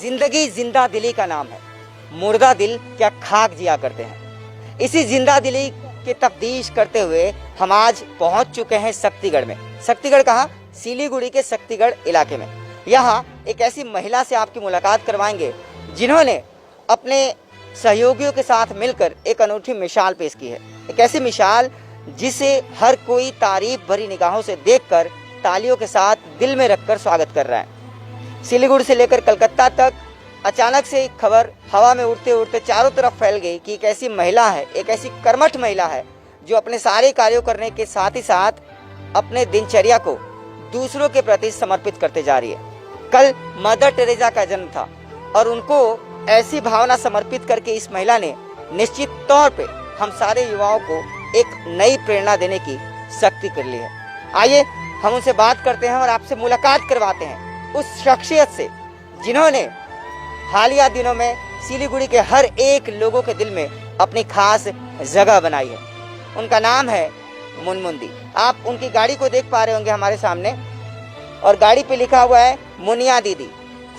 जिंदगी जिंदा दिली का नाम है, मुर्दा दिल क्या खाक जिया करते हैं। इसी जिंदा दिली की तफ्तीश करते हुए हम आज पहुंच चुके हैं शक्तिगढ़ में। शक्तिगढ़ कहाँ? सिलीगुड़ी के शक्तिगढ़ इलाके में। यहाँ एक ऐसी महिला से आपकी मुलाकात करवाएंगे जिन्होंने अपने सहयोगियों के साथ मिलकर एक अनूठी मिसाल पेश की है। एक ऐसी मिसाल जिसे हर कोई तारीफ भरी निगाहों से देखकर तालियों के साथ दिल में रखकर स्वागत कर रहा है। सिलीगुड़ी से लेकर कलकत्ता तक अचानक से एक खबर हवा में उड़ते उड़ते चारों तरफ फैल गई कि एक ऐसी महिला है, एक ऐसी कर्मठ महिला है जो अपने सारे कार्यों करने के साथ ही साथ अपने दिनचर्या को दूसरों के प्रति समर्पित करते जा रही है। कल मदर टेरेसा का जन्म था और उनको ऐसी भावना समर्पित करके इस महिला ने निश्चित तौर पे हम सारे युवाओं को एक नई प्रेरणा देने की शक्ति कर ली है। आइए हम उनसे बात करते हैं और आपसे मुलाकात करवाते हैं उस शख्सियत से जिन्होंने हालिया दिनों में सिलीगुड़ी के हर एक लोगों के दिल में अपनी खास जगह बनाई है। उनका नाम है मुनमुन दी। आप उनकी गाड़ी को देख पा रहे होंगे हमारे सामने, और गाड़ी पे लिखा हुआ है मुनिया दीदी,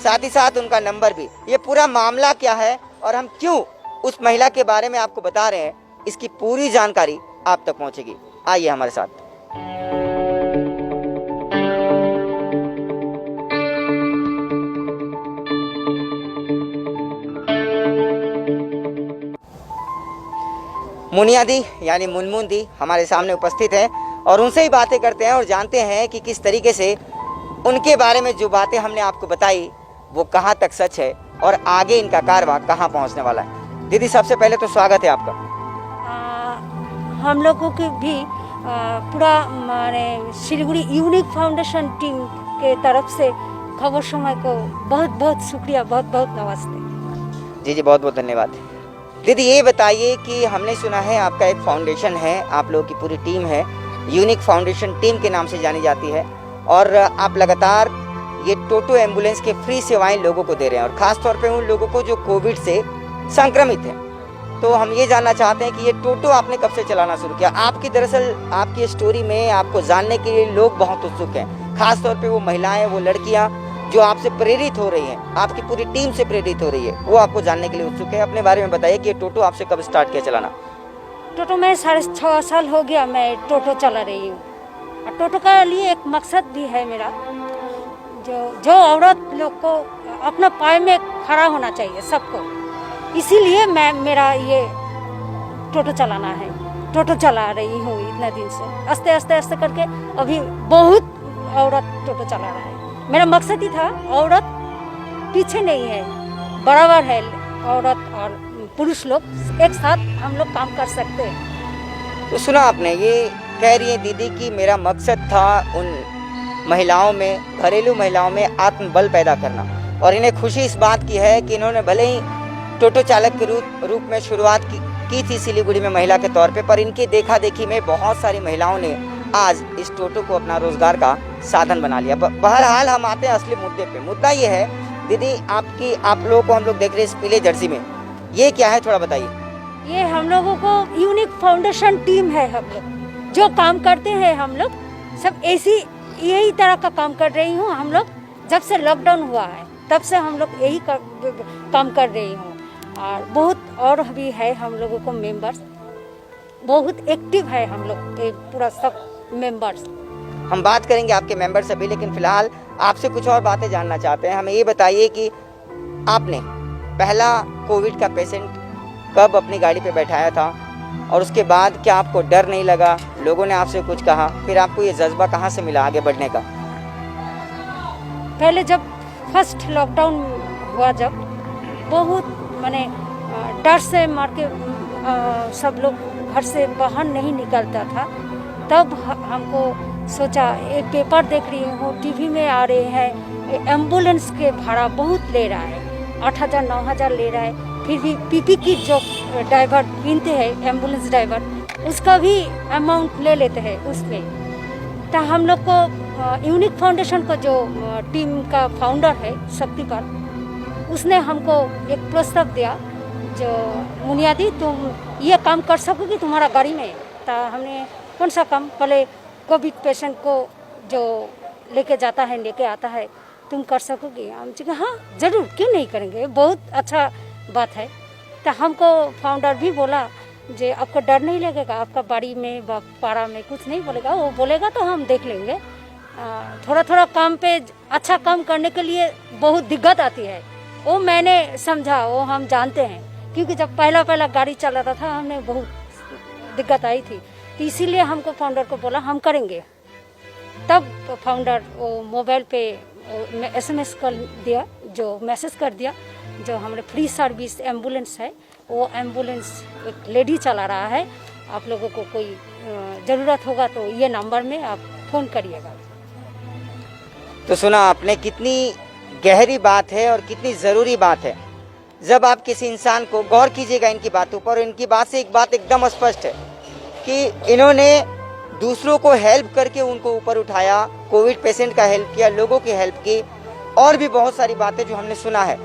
साथ ही साथ उनका नंबर भी। ये पूरा मामला क्या है और हम क्यों उस महिला के बारे में आपको बता रहे हैं, इसकी पूरी जानकारी आप तक पहुंचेगी। आइए हमारे साथ। मुनिया दी यानी मुनमुन दी हमारे सामने उपस्थित है और उनसे ही बातें करते हैं और जानते हैं कि किस तरीके से उनके बारे में जो बातें हमने आपको बताई वो कहाँ तक सच है और आगे इनका कारवां कहाँ पहुँचने वाला है। दीदी सबसे पहले तो स्वागत है आपका। हम लोगों की भी पूरा माने सिलीगुड़ी यूनिक फाउंडेशन टीम के तरफ से खबर समय को बहुत बहुत शुक्रिया, बहुत बहुत नमस्ते। जी बहुत बहुत धन्यवाद। दीदी ये बताइए कि हमने सुना है आपका एक फाउंडेशन है, आप लोगों की पूरी टीम है, यूनिक फाउंडेशन टीम के नाम से जानी जाती है, और आप लगातार ये टोटो एम्बुलेंस के फ्री सेवाएं लोगों को दे रहे हैं और ख़ास तौर पे उन लोगों को जो कोविड से संक्रमित हैं। तो हम ये जानना चाहते हैं कि ये टोटो आपने कब से चलाना शुरू किया? आपकी दरअसल आपकी स्टोरी में आपको जानने के लिए लोग बहुत उत्सुक हैं, खास तौर पे वो महिलाएं, वो लड़कियां जो आपसे प्रेरित हो रही हैं, आपकी पूरी टीम से प्रेरित हो रही है, वो आपको जानने के लिए उत्सुक है। अपने बारे में बताइए कि ये टोटो आपसे कब स्टार्ट किया चलाना? टोटो में 6.5 साल हो गया मैं टोटो चला रही हूँ। और टोटो का लिए एक मकसद भी है मेरा, जो औरत लोग को अपना पाए में खड़ा होना चाहिए सबको, इसीलिए मैं मेरा ये टोटो चलाना है। टोटो चला रही हूँ इतने दिन से, आस्ते आस्ते आस्ते करके अभी बहुत औरत टोटो चला रहा है। मेरा मकसद ही था औरत पीछे नहीं है, बराबर है औरत और पुरुष लोग, एक साथ हम लोग काम कर सकते हैं। तो सुना आपने, ये कह रही है दीदी कि मेरा मकसद था उन महिलाओं में, घरेलू महिलाओं में आत्मबल पैदा करना, और इन्हें खुशी इस बात की है कि इन्होंने भले ही टोटो चालक के रूप में शुरुआत की थी सिलीगुड़ी में महिला के तौर पे, पर इनकी देखा देखी में बहुत सारी महिलाओं ने आज इस टोटो को अपना रोजगार का साधन बना लिया। बहरहाल हम आते हैं असली मुद्दे पे। मुद्दा ये है दीदी, आप लोगों को हम लोग देख रहे हैं इस पीले जर्सी में, ये क्या है थोड़ा बताइए। ये हम लोगों को यूनिक फाउंडेशन टीम है। हम लोग जो काम करते हैं, हम लोग सब ऐसी यही तरह का काम कर रही हूँ। हम लोग जब से लॉकडाउन हुआ है तब से हम लोग यही काम कर रही हूँ, और बहुत और भी है हम लोगों को मेंबर्स, बहुत एक्टिव है हम लोग पूरा सब मेंबर्स। हम बात करेंगे आपके मेंबर से भी, लेकिन फिलहाल आपसे कुछ और बातें जानना चाहते हैं। हमें ये बताइए कि आपने पहला कोविड का पेशेंट कब अपनी गाड़ी पे बैठाया था, और उसके बाद क्या आपको डर नहीं लगा? लोगों ने आपसे कुछ कहा, फिर आपको ये जज्बा कहाँ से मिला आगे बढ़ने का? पहले जब फर्स्ट लॉकडाउन हुआ, जब बहुत माने डर से मार के सब लोग घर से बाहर नहीं निकलता था, तब हमको सोचा, एक पेपर देख रही हूँ, टीवी में आ रहे हैं एम्बुलेंस के भाड़ा बहुत ले रहा है, 8,000 9,000 ले रहा है। फिर भी पीपी की जो ड्राइवर गिनते हैं, एम्बुलेंस ड्राइवर, उसका भी अमाउंट ले लेते हैं उसमें। तो हम लोग को यूनिक फाउंडेशन को जो टीम का फाउंडर है शक्तिपाल, उसने हमको एक प्रस्ताव दिया, जो मुनिया दी तुम ये काम कर सकोगी तुम्हारा गाड़ी में? तो हमने कौन सा काम? पहले कोविड पेशेंट को जो लेके आता है तुम कर सकोगे? हम कहा हाँ ज़रूर, क्यों नहीं करेंगे, बहुत अच्छा बात है। तो हमको फाउंडर भी बोला जे आपको डर नहीं लगेगा, आपका बाड़ी में पारा में कुछ नहीं बोलेगा, वो बोलेगा तो हम देख लेंगे। थोड़ा थोड़ा काम पे अच्छा काम करने के लिए बहुत दिक्कत आती है, वो मैंने समझा, वो हम जानते हैं, क्योंकि जब पहला पहला गाड़ी चला रहा था हमने बहुत दिक्कत आई थी, तो इसीलिए हमको फाउंडर को बोला हम करेंगे। तब फाउंडर वो मोबाइल पे SMS कर दिया, जो मैसेज कर दिया, जो हमारे फ्री सर्विस एम्बुलेंस है, वो एम्बुलेंस एक लेडी चला रहा है, आप लोगों को कोई ज़रूरत होगा तो ये नंबर में आप फ़ोन करिएगा। तो सुना आपने, कितनी गहरी बात है और कितनी ज़रूरी बात है। जब आप किसी इंसान को, गौर कीजिएगा इनकी बातों पर, इनकी बात से एक बात एकदम स्पष्ट है कि इन्होंने दूसरों को हेल्प करके उनको ऊपर उठाया, कोविड पेशेंट का हेल्प किया, लोगों की हेल्प की, और भी बहुत सारी बातें जो हमने सुना है।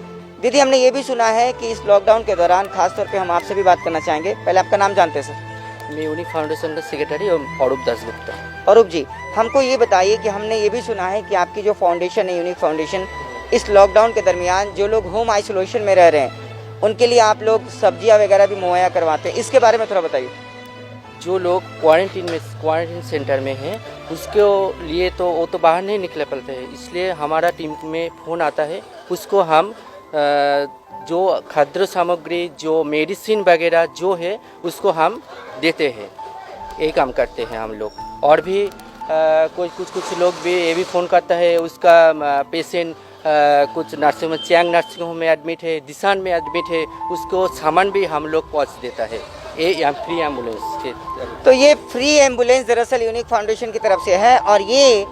दीदी, हमने ये भी सुना है कि इस लॉकडाउन के दौरान खासतौर पे हम आपसे भी बात करना चाहेंगे। पहले आपका नाम जानते हैं सर? मैं यूनिक फाउंडेशन का सेक्रेटरी अरूप दासगुप्ता। अरूप जी, हमको ये बताइए कि हमने ये भी सुना है कि आपकी जो फाउंडेशन है, यूनिक फाउंडेशन, इस लॉकडाउन के दरमियान जो लोग होम आइसोलेशन में रह रहे हैं उनके लिए आप लोग सब्जियां वगैरह भी मुहैया करवाते हैं, इसके बारे में थोड़ा बताइए। जो लोग क्वारंटीन सेंटर में हैं उसके लिए तो वो तो बाहर नहीं निकल पाते हैं, इसलिए हमारा टीम में फ़ोन आता है, उसको हम जो खाद्य सामग्री, जो मेडिसिन वगैरह जो है उसको हम देते हैं, यही काम करते हैं हम लोग। और भी कुछ लोग भी ये भी फ़ोन करता है, उसका पेशेंट कुछ नर्सिंग होम, चैंग नर्सिंग होम में एडमिट है, दिशान में एडमिट है, उसको सामान भी हम लोग पहुँच देता है, ये फ्री एम्बुलेंस के। तो ये फ्री एम्बुलेंस दरअसल यूनिक फाउंडेशन की तरफ से है, और ये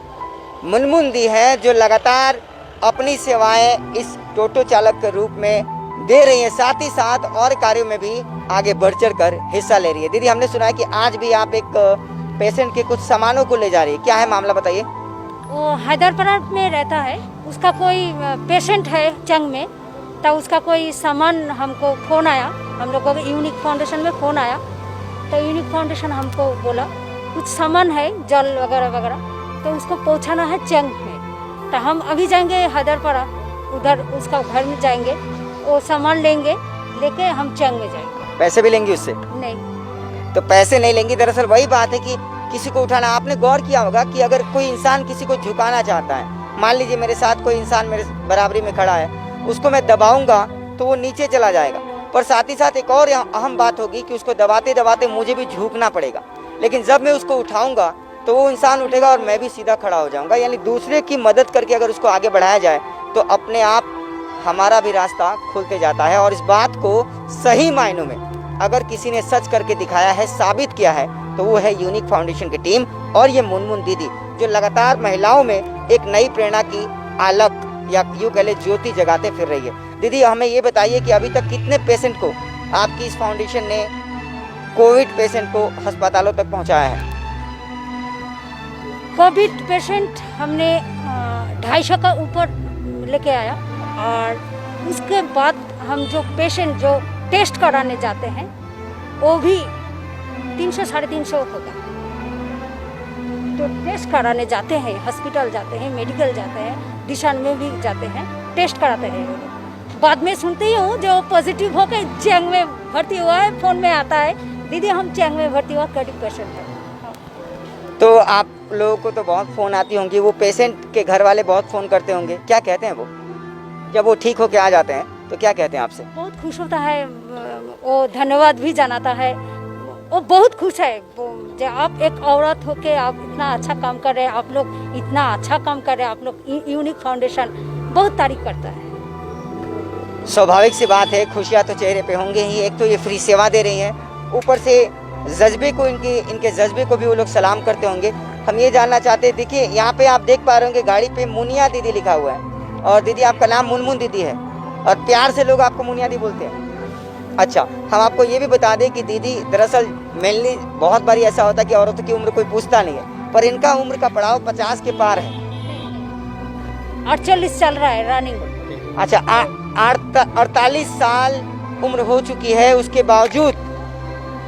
मुनमुन दी है जो लगातार अपनी सेवाएं इस टोटो चालक के रूप में दे रही है, साथ ही साथ और कार्यों में भी आगे बढ़ चढ़ कर हिस्सा ले रही है। दीदी, हमने सुना है कि आज भी आप एक पेशेंट के कुछ सामानों को ले जा रही है, क्या है मामला, बताइए। वो हैदरपुर में रहता है, उसका कोई पेशेंट है चंग में, तो उसका कोई सामान हमको फ़ोन आया, हम लोगों को यूनिक फाउंडेशन में फ़ोन आया, तो यूनिक फाउंडेशन हमको बोला कुछ सामान है, जल वगैरह वगैरह, तो उसको पहुंचाना है चंग में। तो हम अभी जाएंगे हैदरपुरा, उधर उसका घर में जाएंगे, वो सामान लेंगे, लेके हम चंग में जाएंगे। पैसे भी लेंगी उससे? नहीं, तो पैसे नहीं लेंगी। दरअसल वही बात है कि किसी को उठाना, आपने गौर किया होगा कि अगर कोई इंसान किसी को झुकाना चाहता है, मान लीजिए मेरे साथ कोई इंसान मेरे बराबरी में खड़ा है, उसको मैं दबाऊंगा तो वो नीचे चला जाएगा, पर साथ ही साथ एक और अहम बात होगी कि उसको दबाते दबाते मुझे भी झुकना पड़ेगा, लेकिन जब मैं उसको उठाऊंगा तो वो इंसान उठेगा और मैं भी सीधा खड़ा हो जाऊंगा। यानी दूसरे की मदद करके अगर उसको आगे बढ़ाया जाए तो अपने आप हमारा भी रास्ता खुलते जाता है। और इस बात को सही मायनों में अगर किसी ने सच करके दिखाया है, साबित किया है, तो वो है यूनिक फाउंडेशन की टीम और ये मुनमुन दीदी, जो लगातार महिलाओं में एक नई प्रेरणा की आलक या यूँ कह ले ज्योति जगाते फिर रही है। दीदी, हमें ये बताइए कि अभी तक कितने पेशेंट को आपकी इस फाउंडेशन ने, कोविड पेशेंट को अस्पतालों तक पहुँचाया है? कोविड पेशेंट हमने 250 का ऊपर लेके आया, और उसके बाद हम जो पेशेंट जो टेस्ट कराने जाते हैं वो भी 300-350 होता है। तो टेस्ट कराने जाते हैं, हॉस्पिटल जाते हैं, मेडिकल जाते हैं, दिशान में भी जाते हैं, टेस्ट कराते हैं। बाद में सुनते ही हूँ जो पॉजिटिव होकर चैंग में भर्ती हुआ है, फ़ोन में आता है, दीदी हम चैंग में भर्ती हुआ, कोविड पेशेंट है। तो आप लोगों को तो बहुत फ़ोन आती होंगी, वो पेशेंट के घर वाले बहुत फ़ोन करते होंगे, क्या कहते हैं वो जब वो ठीक होके आ जाते हैं, तो क्या कहते हैं आपसे? बहुत खुश होता है, वो धन्यवाद भी जनाता है, वो बहुत खुश है जो आप एक औरत होके आप इतना अच्छा काम कर रहे हैं, आप लोग इतना अच्छा काम कर रहे हैं, आप लोग यूनिक फाउंडेशन बहुत तारीफ करता है। स्वाभाविक सी बात है, खुशियाँ तो चेहरे पे होंगे ही। एक तो ये फ्री सेवा दे रही हैं, ऊपर से जज्बे को, इनके जज्बे को भी वो लोग सलाम करते होंगे। हम ये जानना चाहते हैं, देखिए यहाँ पे आप देख पा रहे होंगे गाड़ी पे मुनिया दीदी लिखा हुआ है, और दीदी आपका नाम मुनमुन दीदी है, और प्यार से लोग आपको मुनिया दी बोलते हैं। अच्छा, हम आपको ये भी बता दें कि दीदी दरअसल मेनली बहुत बारी ऐसा होता है कि औरतों की उम्र कोई पूछता नहीं है, पर इनका उम्र का पड़ाव 50 के पार है। 48 चल रहा है रनिंग। अच्छा, 48 साल उम्र हो चुकी है, उसके बावजूद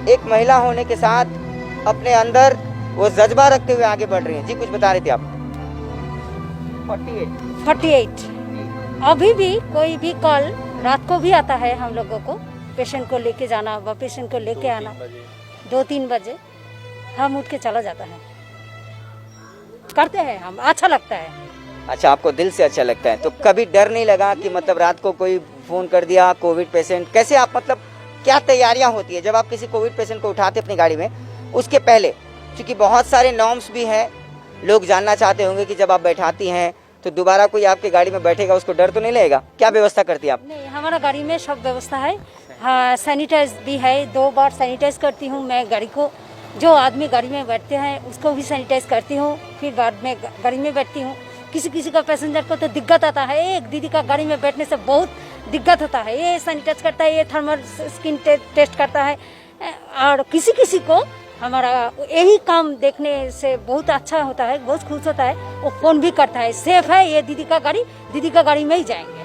एक महिला होने के साथ अपने अंदर वो जज्बा रखते हुए आगे बढ़ रही हैं। जी कुछ बता रहे थे आप? 48। अभी भी कोई भी कॉल रात को भी आता है हम लोगों को, पेशेंट को लेके जाना व पेशेंट को लेके आना 2-3 बजे हम उठ के चला जाता है, करते हैं हम, अच्छा लगता है। अच्छा, आपको दिल से अच्छा लगता है। तो कभी डर नहीं लगा कि मतलब रात को कोई फोन कर दिया कोविड पेशेंट, कैसे आप मतलब क्या तैयारियां होती है जब आप किसी कोविड पेशेंट को उठाते अपनी गाड़ी में? उसके पहले क्योंकि बहुत सारे नॉर्म्स भी हैं, लोग जानना चाहते होंगे कि जब आप बैठाती हैं तो दोबारा कोई आपकी गाड़ी में बैठेगा उसको डर तो नहीं लगेगा? क्या व्यवस्था करती है आप? नहीं, हमारा गाड़ी में सब व्यवस्था है। हाँ, सैनिटाइज भी है, 2 बार सैनिटाइज करती हूँ मैं गाड़ी को। जो आदमी गाड़ी में बैठते हैं उसको भी सैनिटाइज करती हूँ, फिर बाद में गाड़ी में बैठती हूँ। किसी का पैसेंजर को तो दिक्कत आता है, एक दीदी का गाड़ी में बैठने से बहुत दिक्कत होता है, ये सैनिटाइज करता है, ये थर्मल स्किन टेस्ट करता है। और किसी को हमारा यही काम देखने से बहुत अच्छा होता है, बहुत खुश होता है। वो फोन भी करता है, सेफ है ये दीदी का गाड़ी में ही जाएंगे।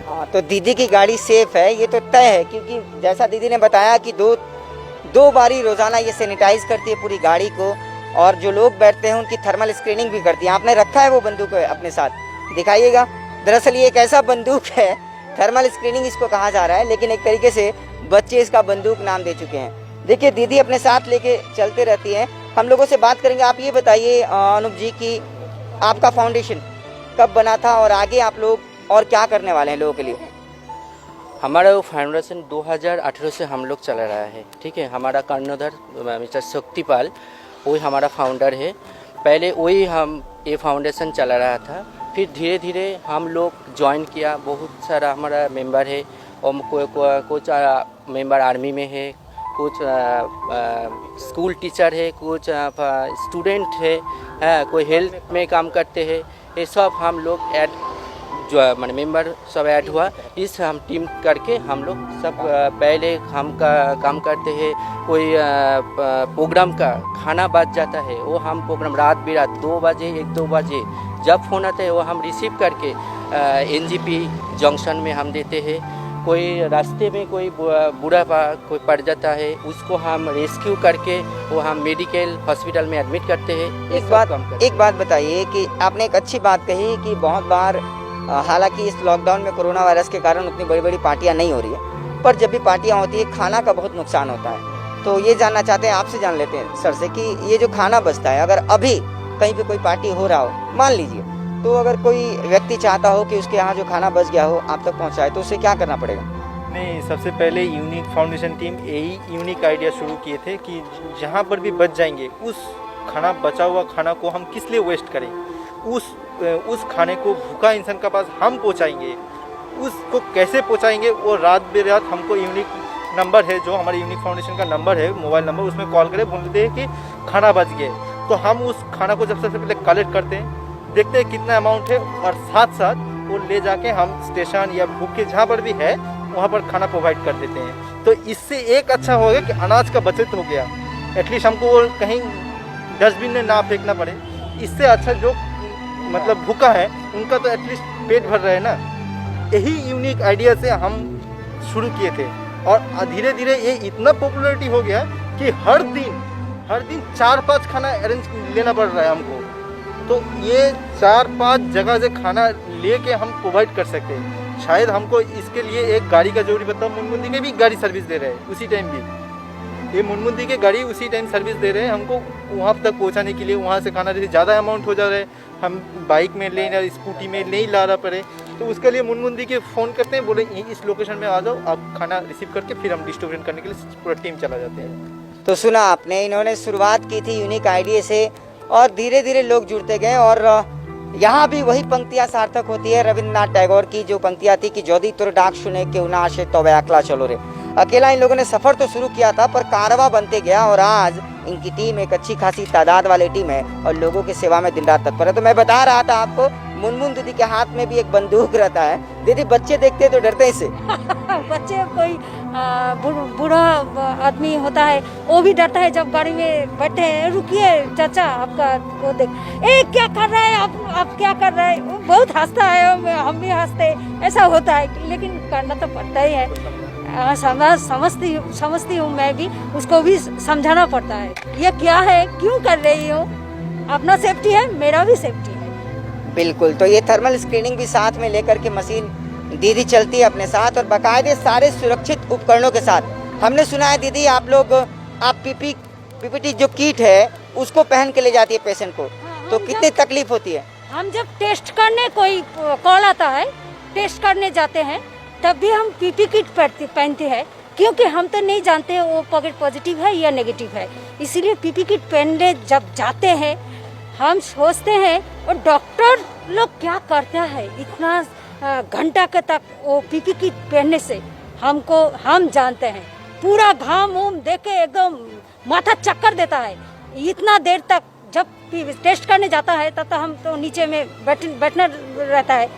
हाँ, तो दीदी की गाड़ी सेफ है ये तो तय है, क्योंकि जैसा दीदी ने बताया कि दो बारी रोजाना ये सैनिटाइज करती है पूरी गाड़ी को, और जो लोग बैठते हैं उनकी थर्मल स्क्रीनिंग भी करती है। आपने रखा है वो बंदूक अपने साथ, दिखाइएगा। दरअसल ये एक ऐसा बंदूक है, थर्मल स्क्रीनिंग इसको कहा जा रहा है, लेकिन एक तरीके से बच्चे इसका बंदूक नाम दे चुके हैं। देखिए दीदी अपने साथ लेके चलते रहती हैं। हम लोगों से बात करेंगे। आप ये बताइए अनूप जी कि आपका फाउंडेशन कब बना था और आगे आप लोग और क्या करने वाले हैं लोगों के लिए? हमारा वो फाउंडेशन 2018 से हम लोग चला रहा है, ठीक है। हमारा कर्णधार मिस्टर शक्तिपाल वही हमारा फाउंडर है। पहले वही हम ये फाउंडेशन चला रहा था, फिर धीरे धीरे हम लोग ज्वाइन किया। बहुत सारा हमारा मेंबर है, और कुछ मेंबर आर्मी में है, कुछ स्कूल टीचर है, कुछ स्टूडेंट है, कोई हेल्थ में काम करते हैं। ये सब हम लोग ऐड जो मैंने मेंबर सब ऐड हुआ, इस हम टीम करके हम लोग सब पहले हम काम करते हैं। कोई प्रोग्राम का खाना बच जाता है, वो हम प्रोग्राम रात बिरात 2 बजे 1-2 बजे जब फ़ोन आता है वो हम रिसीव करके NGP जंक्शन में हम देते हैं। कोई रास्ते में कोई बूढ़ा कोई पड़ जाता है, उसको हम रेस्क्यू करके वो हम मेडिकल हॉस्पिटल में एडमिट करते हैं। एक बात बताइए कि आपने एक अच्छी बात कही कि बहुत बार हालांकि इस लॉकडाउन में कोरोना वायरस के कारण उतनी बड़ी बड़ी पार्टियां नहीं हो रही है, पर जब भी पार्टियां होती है खाना का बहुत नुकसान होता है। तो ये जानना चाहते हैं, आपसे जान लेते हैं सर से कि ये जो खाना बचता है, अगर अभी कहीं पे कोई पार्टी हो रहा हो, मान लीजिए, तो अगर कोई व्यक्ति चाहता हो कि उसके यहाँ जो खाना बच गया हो आप तक पहुँचाए, तो उसे क्या करना पड़ेगा? नहीं, सबसे पहले यूनिक फाउंडेशन टीम यही यूनिक आइडिया शुरू किए थे कि जहाँ पर भी बच जाएंगे उस खाना, बचा हुआ खाना को हम किस लिए वेस्ट करें। उस खाने को भूखा इंसान के पास हम पहुंचाएंगे। उसको कैसे पहुंचाएंगे वो रात बेरात हमको यूनिक नंबर है, जो हमारे यूनिक फाउंडेशन का नंबर है, मोबाइल नंबर, उसमें कॉल करें, बोलते हैं कि खाना बच गए, तो हम उस खाना को सबसे पहले कलेक्ट करते हैं, देखते हैं कितना अमाउंट है, और साथ साथ वो ले जाके हम स्टेशन या भूखे जहाँ पर भी है वहाँ पर खाना प्रोवाइड कर देते हैं। तो इससे एक अच्छा हो गया कि अनाज का बचत हो गया, एटलीस्ट हमको कहीं डस्टबिन में ना फेंकना पड़े। इससे अच्छा जो मतलब भूखा है उनका तो एटलीस्ट पेट भर रहे ना। यही यूनिक आइडिया से हम शुरू किए थे, और धीरे धीरे ये इतना पॉपुलरिटी हो गया कि हर दिन 4-5 खाना अरेंज लेना पड़ रहा है हमको। तो ये 4-5 जगह से खाना लेके हम प्रोवाइड कर सकते हैं। शायद हमको इसके लिए एक गाड़ी का जरूरी पड़ता। मुनमुंदी के भी गाड़ी सर्विस दे रहे हैं उसी टाइम भी, ये मुनमुंदी के गाड़ी उसी टाइम सर्विस दे रहे हैं हमको वहाँ तक पहुँचाने के लिए। वहाँ से खाना जैसे ज़्यादा अमाउंट हो जा रहा है, हम बाइक में ले या स्कूटी में नहीं ला रहा पड़े, तो उसके लिए मुनमुंदी के फ़ोन करते हैं, बोले इस लोकेशन में आ जाओ, आप खाना रिसीव करके फिर हम डिस्ट्रीब्यूशन करने के लिए पूरा टीम चला जाते हैं। तो सुना आपने, इन्होंने शुरुआत की थी यूनिक आइडिया से और धीरे धीरे लोग जुड़ते गए। और यहाँ भी वही पंक्तियाँ सार्थक होती है रविंद्रनाथ टैगोर की, जो पंक्तियाँ थी कि जोदी तुर डाक सुने क्यों ना आशे तो अकेला चलो रे। अकेला इन लोगों ने सफ़र तो शुरू किया था, पर कारवा बनते गया, और आज इनकी टीम एक अच्छी खासी तादाद वाली टीम है और लोगों की सेवा में दिन रात तत्पर है। तो मैं बता रहा था आपको, मुनमुन दीदी के हाथ में भी एक बंदूक रहता है। दीदी बच्चे देखते तो डरते हैं इससे? बच्चे कोई बूढ़ा आदमी होता है वो भी डरता है जब गाड़ी में बैठे हैं, रुकिए चाचा आपका वो देख, ए क्या कर रहा है आप क्या कर रहे हैं, वो बहुत हंसता है, हम भी हंसते, ऐसा होता है, लेकिन करना तो पड़ता ही है। समझती हूँ मैं भी, उसको भी समझाना पड़ता है, ये क्या है, क्यों कर रही हो, अपना सेफ्टी है, मेरा भी सेफ्टी है। बिल्कुल, तो ये थर्मल स्क्रीनिंग भी साथ में लेकर के मशीन दीदी चलती है अपने साथ और बाकायदे सारे सुरक्षित उपकरणों के साथ। हमने सुना है दीदी आप पीपीटी जो किट है उसको पहन के ले जाती है पेशेंट को, तो कितनी तकलीफ होती है? हम जब टेस्ट करने कोई कॉल आता है, टेस्ट करने जाते हैं, तब भी हम पीपी किट पहनते हैं, क्योंकि हम तो नहीं जानते वो कोविड पॉजिटिव है या नेगेटिव है। इसीलिए पीपी किट पहनने जब जाते हैं हम सोचते हैं और डॉक्टर लोग क्या करता है इतना घंटा के तक वो पीपी किट पहनने से हम जानते हैं पूरा घाम देख के एकदम माथा चक्कर देता है। इतना देर तक जब टेस्ट करने जाता है तब तो हम तो नीचे में बैठना रहता है।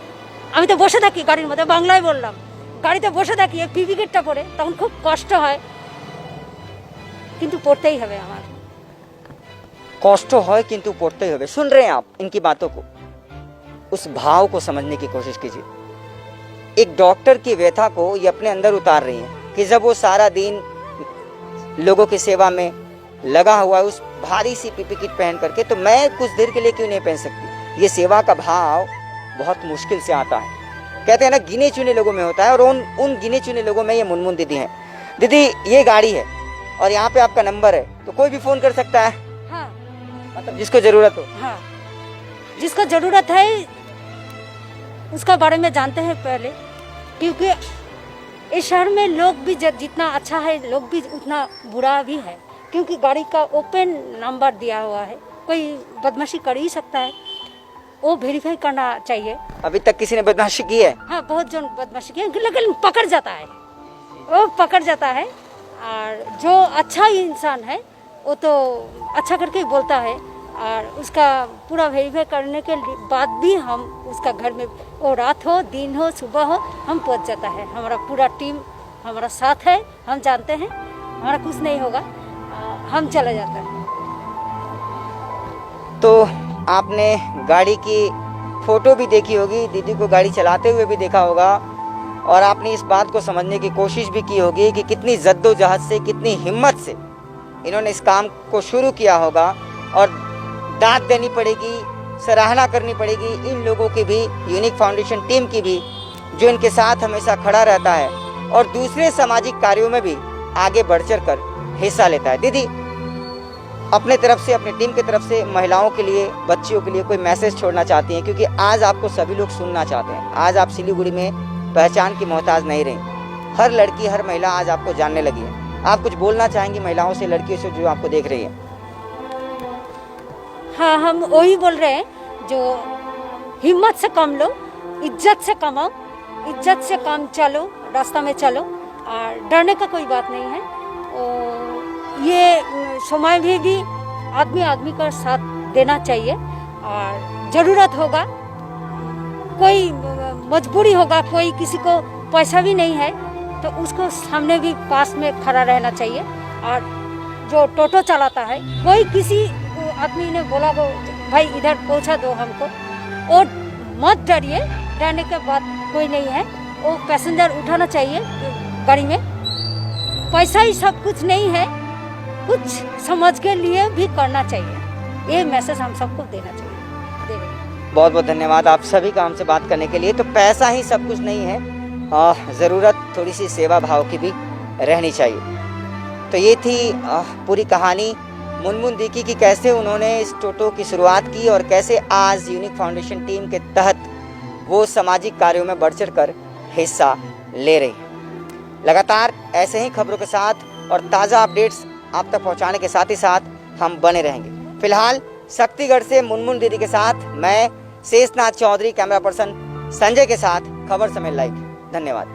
আমি তো বসে থাকি গাড়ির মধ্যে, বাংলায় বললাম, গাড়িতে বসে থাকি এই পিপি কিটটা পরে, তখন খুব কষ্ট হয়, কিন্তু পড়তেই হবে আমার। कष्ट है किंतु पड़ते हुए। सुन रहे हैं आप इनकी बातों को, उस भाव को समझने की कोशिश कीजिए। एक डॉक्टर की व्यथा को ये अपने अंदर उतार रही है कि जब वो सारा दिन लोगों की सेवा में लगा हुआ है उस भारी सी पीपी किट पहन करके, तो मैं कुछ देर के लिए क्यों नहीं पहन सकती? ये सेवा का भाव बहुत मुश्किल से आता है। कहते हैं ना गिने चुने लोगों में होता है, और उन गिने चुने लोगों में ये मुनमुन दीदी हैं। दीदी ये गाड़ी है और यहाँ पे आपका नंबर है, तो कोई भी फोन कर सकता है? हाँ, मतलब जिसको जरूरत हो। हाँ, जिसको जरूरत है उसका बारे में जानते हैं पहले, क्योंकि इस शहर में लोग भी जितना अच्छा है लोग भी उतना बुरा भी है, क्योंकि गाड़ी का ओपन नंबर दिया हुआ है, कोई बदमाशी कर ही सकता है, वो वेरीफाई करना चाहिए। अभी तक किसी ने बदमाशी की है? हाँ, बहुत जन बदमाशी की है, लेकिन पकड़ जाता है, वो पकड़ जाता है। और जो अच्छा इंसान है वो तो अच्छा करके ही बोलता है, और उसका पूरा वेरीफाई करने के बाद भी हम उसका घर में, वो रात हो दिन हो सुबह हो, हम पहुंच जाता है। हमारा पूरा टीम हमारा साथ है, हम जानते हैं हमारा कुछ नहीं होगा, हम चला जाता है। तो आपने गाड़ी की फोटो भी देखी होगी, दीदी को गाड़ी चलाते हुए भी देखा होगा, और आपने इस बात को समझने की कोशिश भी की होगी कि कितनी जद्दोजहद से, कितनी हिम्मत से इन्होंने इस काम को शुरू किया होगा। और दाद देनी पड़ेगी, सराहना करनी पड़ेगी इन लोगों की भी, यूनिक फाउंडेशन टीम की भी, जो इनके साथ हमेशा खड़ा रहता है और दूसरे सामाजिक कार्यों में भी आगे बढ़ चढ़ कर हिस्सा लेता है। दीदी अपने तरफ से, अपनी टीम की तरफ से महिलाओं के लिए, बच्चियों के लिए कोई मैसेज छोड़ना चाहती हैं? क्योंकि आज आपको सभी लोग सुनना चाहते हैं। आज आप सिलीगुड़ी में पहचान की मोहताज नहीं रही, हर लड़की हर महिला आज आपको जानने लगी है। आप कुछ बोलना चाहेंगी महिलाओं से, लड़कियों से जो आपको देख रही है? हाँ, हम वही बोल रहे हैं, जो हिम्मत से काम लो, इज्जत से कमाओ, इज्जत से काम चलो, रास्ता में चलो, और डरने का कोई बात नहीं है। और ये समय भी आदमी का साथ देना चाहिए, और ज़रूरत होगा, कोई मजबूरी होगा, कोई किसी को पैसा भी नहीं है तो उसको सामने भी पास में खड़ा रहना चाहिए। और जो टोटो चलाता है, कोई किसी आदमी ने बोला वो भाई इधर पहुंचा दो हमको, और मत डरिए, डरने के बाद कोई नहीं है, वो पैसेंजर उठाना चाहिए गाड़ी में। पैसा ही सब कुछ नहीं है, कुछ समझ के लिए भी करना चाहिए, ये मैसेज हम सबको देना चाहिए। बहुत बहुत धन्यवाद आप सभी का हमसे बात करने के लिए। तो पैसा ही सब कुछ नहीं है, ज़रूरत थोड़ी सी सेवा भाव की भी रहनी चाहिए। तो ये थी पूरी कहानी मुनमुन दीदी की, कैसे उन्होंने इस टोटो की शुरुआत की और कैसे आज यूनिक फाउंडेशन टीम के तहत वो सामाजिक कार्यों में बढ़ चढ़ कर हिस्सा ले रही है। लगातार ऐसे ही खबरों के साथ और ताज़ा अपडेट्स आप तक पहुंचाने के साथ ही साथ हम बने रहेंगे। फिलहाल शक्तिगढ़ से मुनमुन दीदी के साथ मैं शेषनाथ चौधरी, कैमरा पर्सन संजय के साथ खबर समय लाइव। धन्यवाद।